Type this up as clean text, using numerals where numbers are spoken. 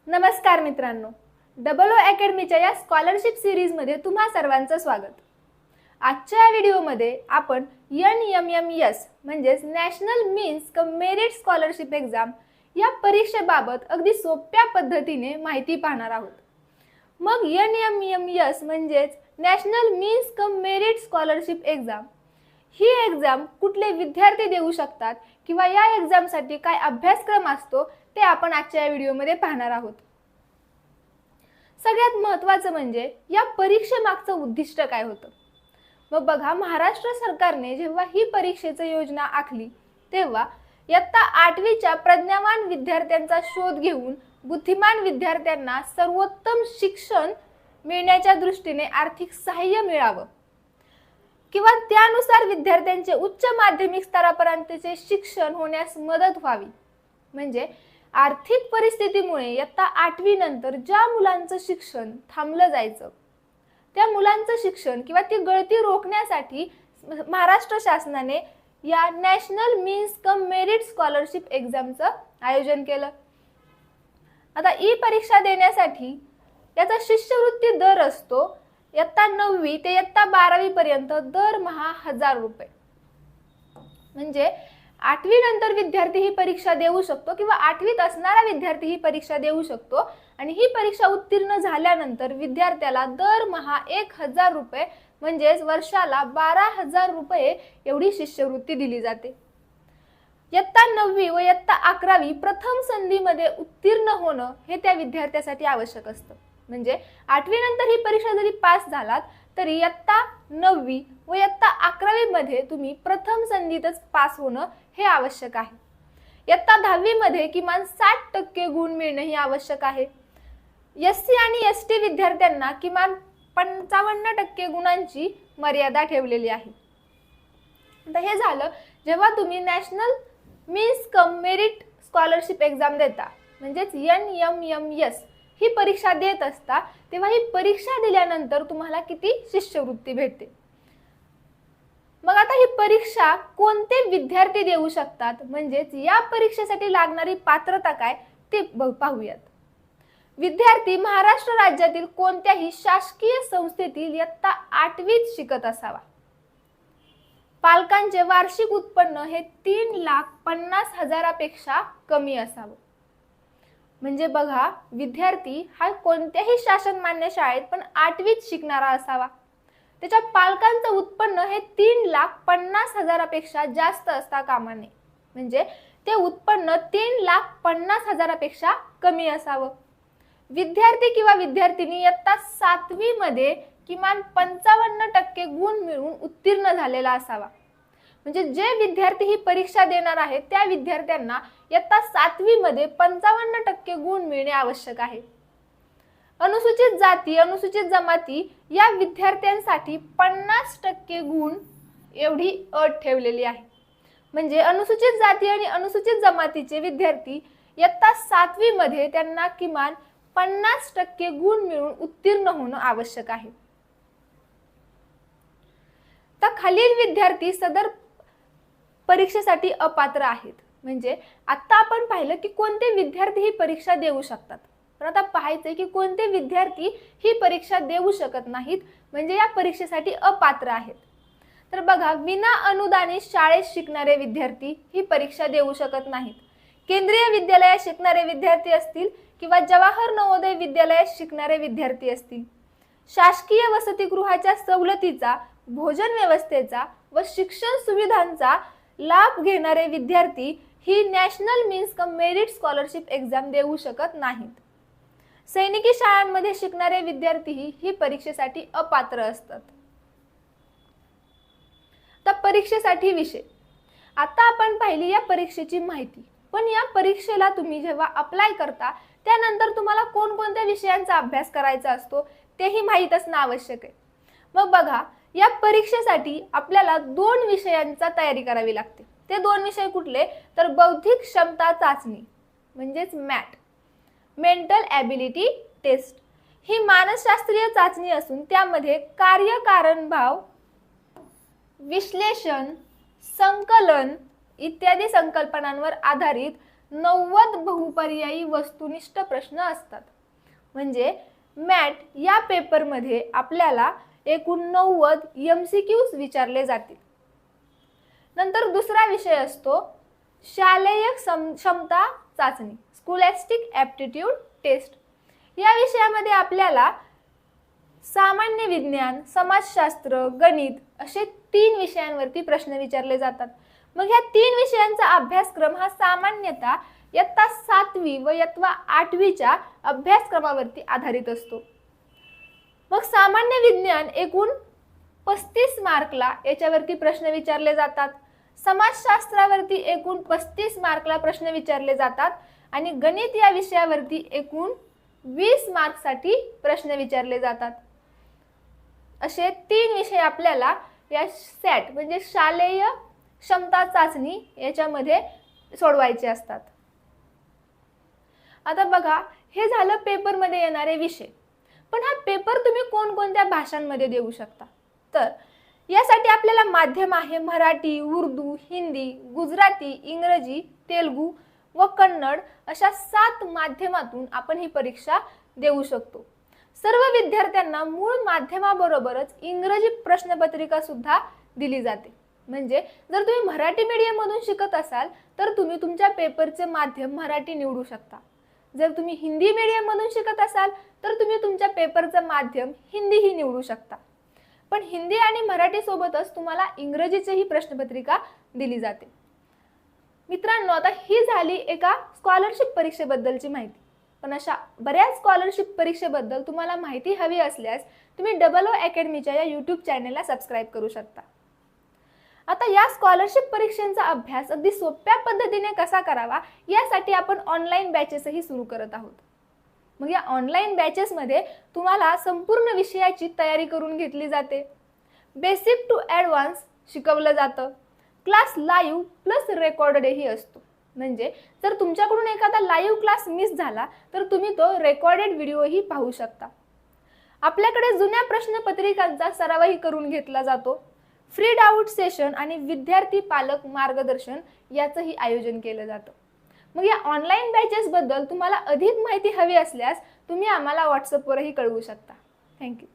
नमस्कार मित्रांनो, double O अकॅडमीच्या या स्कॉलरशिप सिरीजमध्ये तुम्हा सर्वांचं स्वागत. आजच्या व्हिडिओमध्ये आपण NMMS म्हणजेच national means cum merit scholarship exam या परीक्षेबाबत अगदी सोप्या पद्धतीने माहिती पाहणार आहोत. मग NMMS म्हणजेच national means cum merit scholarship exam ही एक्झाम कुठले विद्यार्थी देऊ शकतात किंवा या एक्झामसाठी काय अभ्यासक्रम असतो ते आपण आजच्या व्हिडिओमध्ये पाहणार आहोत. सगळ्यात महत्त्वाचं म्हणजे या परीक्षेमागचं उद्दिष्ट काय होतं. मग बघा, महाराष्ट्र सरकारने जेव्हा ही परीक्षेची योजना आखली तेव्हा इयत्ता 8वीच्या प्रज्ञावान विद्यार्थ्यांचा शोध घेऊन बुद्धिमान विद्यार्थ्यांना सर्वोत्तम शिक्षण मिळण्याच्या दृष्टीने आर्थिक सहाय्य मिळावं किंवा त्यानुसार विद्यार्थ्यांचे उच्च माध्यमिक स्तरापर्यंतचे शिक्षण होण्यास मदत व्हावी. म्हणजे आर्थिक परिस्थितीमुळे इयत्ता 8वी नंतर ज्या मुलांचं शिक्षण थांबलं जायचं त्या मुलांचं शिक्षण किंवा ती गळती रोखण्यासाठी महाराष्ट्र शासनाने या national means cum merit scholarship एक्झामचं आयोजन केलं. आता ई परीक्षा देण्यासाठी याचा शिष्यवृत्ती दर असतो इयत्ता 9वी ते इयत्ता 12वी पर्यंत दरमहा 1000 रुपये. म्हणजे 8वी नंतर विद्यार्थी ही परीक्षा देऊ शकतो किंवा 8वीत असणारा विद्यार्थी ही परीक्षा देऊ शकतो आणि ही परीक्षा उत्तीर्ण झाल्यानंतर विद्यार्थ्याला दरमहा 1000 रुपये म्हणजेच वर्षाला 12,000 रुपये एवढी शिष्यवृत्ती दिली जाते. इयत्ता 9वी व इयत्ता 11वी प्रथम संधीमध्ये उत्तीर्ण होणं हे त्या विद्यार्थ्यासाठी आवश्यक असतं. म्हणजे 8वी नंतर ही परीक्षा जरी पास झालात तरी इयत्ता 9वी व इयत्ता 11वी मध्ये तुम्ही प्रथम संधीतच पास होणं हे आवश्यक आहे. इयत्ता 10वी मध्ये किमान 60% गुण मिळणं ही आवश्यक आहे. SC आणि ST विद्यार्थ्यांना किमान 55% गुणांची मर्यादा ठेवलेली आहे. आता हे झालं जेव्हा तुम्ही national means cum merit scholarship exam देता म्हणजेच NMMS ही परीक्षा देत असता तेव्हा ही परीक्षा दिल्यानंतर तुम्हाला किती शिष्यवृत्ती भेटते. मग आता ही परीक्षा कोणते विद्यार्थी देऊ शकतात म्हणजेच या परीक्षेसाठी लागणारी पात्रता काय ते पाहूयात. विद्यार्थी महाराष्ट्र राज्यातील कोणत्याही शासकीय संस्थेतील इयत्ता 8वीत शिकत असावा. पालकांचे वार्षिक उत्पन्न हे 3,50,000 पेक्षा कमी असावं. म्हणजे बघा, विद्यार्थी हा कोणत्याही शासन मान्य शाळेत पण 8वीत शिकणारा असावा. त्याच्या पालकांचं उत्पन्न हे 3,50,000 पेक्षा जास्त असता कामा नये. म्हणजे ते उत्पन्न 3,50,000 पेक्षा कमी असावं. विद्यार्थी किंवा विद्यार्थिनी इयत्ता 7वी मध्ये किमान 55% गुण मिळवून उत्तीर्ण झालेला असावा. म्हणजे जे विद्यार्थी ही परीक्षा देणार आहेत त्या विद्यार्थ्यांना इयत्ता 7वी मध्ये 55% गुण मिळणे आवश्यक आहे. अनुसूचित जाती अनुसूचित जमाती या विद्यार्थ्यांसाठी 50% गुण एवढी अट ठेवलेली आहे. म्हणजे अनुसूचित जाती आणि अनुसूचित जमातीचे विद्यार्थी इयत्ता 7वी मध्ये त्यांना किमान 50% गुण मिळवून उत्तीर्ण होणं आवश्यक आहे. तर खालील विद्यार्थी सदर परीक्षेसाठी अपात्र आहेत. म्हणजे आता आपण पाहिलं की कोणते विद्यार्थी ही परीक्षा देऊ शकतात, पण आता पाहायचंय की कोणते विद्यार्थी ही परीक्षा देऊ शकत नाहीत म्हणजे या परीक्षेसाठी अपात्र आहेत. तर बघा, विना अनुदानित शाळेत शिकणारे विद्यार्थी ही परीक्षा देऊ शकत नाहीत. केंद्रीय विद्यालयात शिकणारे विद्यार्थी असतील किंवा जवाहर नवोदय विद्यालयात शिकणारे विद्यार्थी असतील, शासकीय वसतिगृहाच्या सवलतीचा, भोजन व्यवस्थेचा व शिक्षण सुविधांचा लाभ घेणारे विद्यार्थी ही national means cum merit scholarship exam देऊ शकत नाहीत. सैनिकी शाळांमध्ये शिकणारे विद्यार्थी ही परीक्षेसाठी अपात्र असतात. तर परीक्षेसाठी विषय आता आपण पाहिली या परीक्षेची माहिती. पण या परीक्षेला तुम्ही जेव्हा अप्लाय करता त्यानंतर तुम्हाला कोणकोणत्या विषयांचा अभ्यास करायचा असतो तेही माहीत असणं आवश्यक आहे. मग बघा, या परीक्षेसाठी आपल्याला 2 विषयांचा तयारी करावी लागते. ते 2 विषय कुठले तर बौद्धिक क्षमता चाचणी म्हणजेच मॅट, मेंटल ॲबिलिटी टेस्ट ही मानसशास्त्रीय चाचणी असून त्यामध्ये कार्यकारणभाव, विश्लेषण, संकलन इत्यादी संकल्पनांवर आधारित 90 बहुपर्यायी वस्तुनिष्ठ प्रश्न असतात. म्हणजे मॅट या पेपरमध्ये आपल्याला एकूण 90 MCQs विचारले जातील. नंतर दुसरा विषय असतो शालेय क्षमता चाचणी, स्कॉलॅस्टिक ॲप्टिट्यूड टेस्ट. या विषयामध्ये आपल्याला सामान्य विज्ञान, समाजशास्त्र, गणित असे 3 विषयांवरती प्रश्न विचारले जातात. मग ह्या 3 विषयांचा अभ्यासक्रम हा सामान्यतः इयत्ता 7वी व इयत्ता 8वीच्या अभ्यासक्रमावरती आधारित असतो. मग सामान्य विज्ञान एकूण 35 मार्कला याच्यावरती प्रश्न विचारले जातात. समाजशास्त्रावरती एकूण 35 मार्कला प्रश्न विचारले जातात आणि गणित या विषयावरती एकूण 20 मार्कसाठी प्रश्न विचारले जातात. असे 3 विषय आपल्याला या सॅट म्हणजे शालेय क्षमता चाचणी याच्यामध्ये सोडवायचे असतात. आता बघा, हे झालं पेपरमध्ये येणारे विषय. पण हा पेपर तुम्ही कोणकोणत्या भाषांमध्ये देऊ शकता? तर यासाठी आपल्याला माध्यम आहे मराठी, उर्दू, हिंदी, गुजराती, इंग्रजी, तेलुगू व कन्नड अशा 7 माध्यमातून आपण ही परीक्षा देऊ शकतो. सर्व विद्यार्थ्यांना मूळ माध्यमाबरोबरच इंग्रजी प्रश्नपत्रिका सुद्धा दिली जाते. म्हणजे जर तुम्ही मराठी मीडियम मधून शिकत असाल तर तुम्ही तुमच्या पेपरचे माध्यम मराठी निवडू शकता. जर तुम्ही हिंदी मीडियम मधून शिकत असाल तर तुम्ही तुमच्या पेपरचं माध्यम हिंदीही निवडू शकता. पण हिंदी आणि मराठी सोबतच तुम्हाला इंग्रजीचीही प्रश्नपत्रिका दिली जाते. मित्रांनो, आता ही झाली एका स्कॉलरशिप परीक्षेबद्दलची माहिती. पण अशा बऱ्याच स्कॉलरशिप परीक्षेबद्दल तुम्हाला माहिती हवी असल्यास तुम्ही डबल ओ अकॅडमीच्या या यूट्यूब चॅनलला सबस्क्राईब करू शकता. आता या स्कॉलरशिप परीक्षांचा अभ्यास अगदी सोप्या पद्धतीने कसा करावा यासाठी आपण ऑनलाईन बॅचेसही सुरू करत आहोत. मग या ऑनलाईन बॅचेसमध्ये तुम्हाला संपूर्ण विषयाची तयारी करून घेतली जाते. बेसिक टू ॲडव्हान्स शिकवलं जातं. क्लास लाईव्ह प्लस रेकॉर्डेडही असतो. म्हणजे जर तुमच्याकडून एखादा लाईव्ह क्लास मिस झाला तर तुम्ही तो रेकॉर्डेड व्हिडिओही पाहू शकता. आपल्याकडे जुन्या प्रश्नपत्रिकांचा सरावही करून घेतला जातो. फ्री डाऊट सेशन आणि विद्यार्थी पालक मार्गदर्शन याचंही आयोजन केलं जातं. मग या ऑनलाईन बॅचेस बद्दल तुम्हाला अधिक माहिती हवी असल्यास तुम्ही आम्हाला व्हॉट्सअपवरही कळवू शकता. थँक्यू.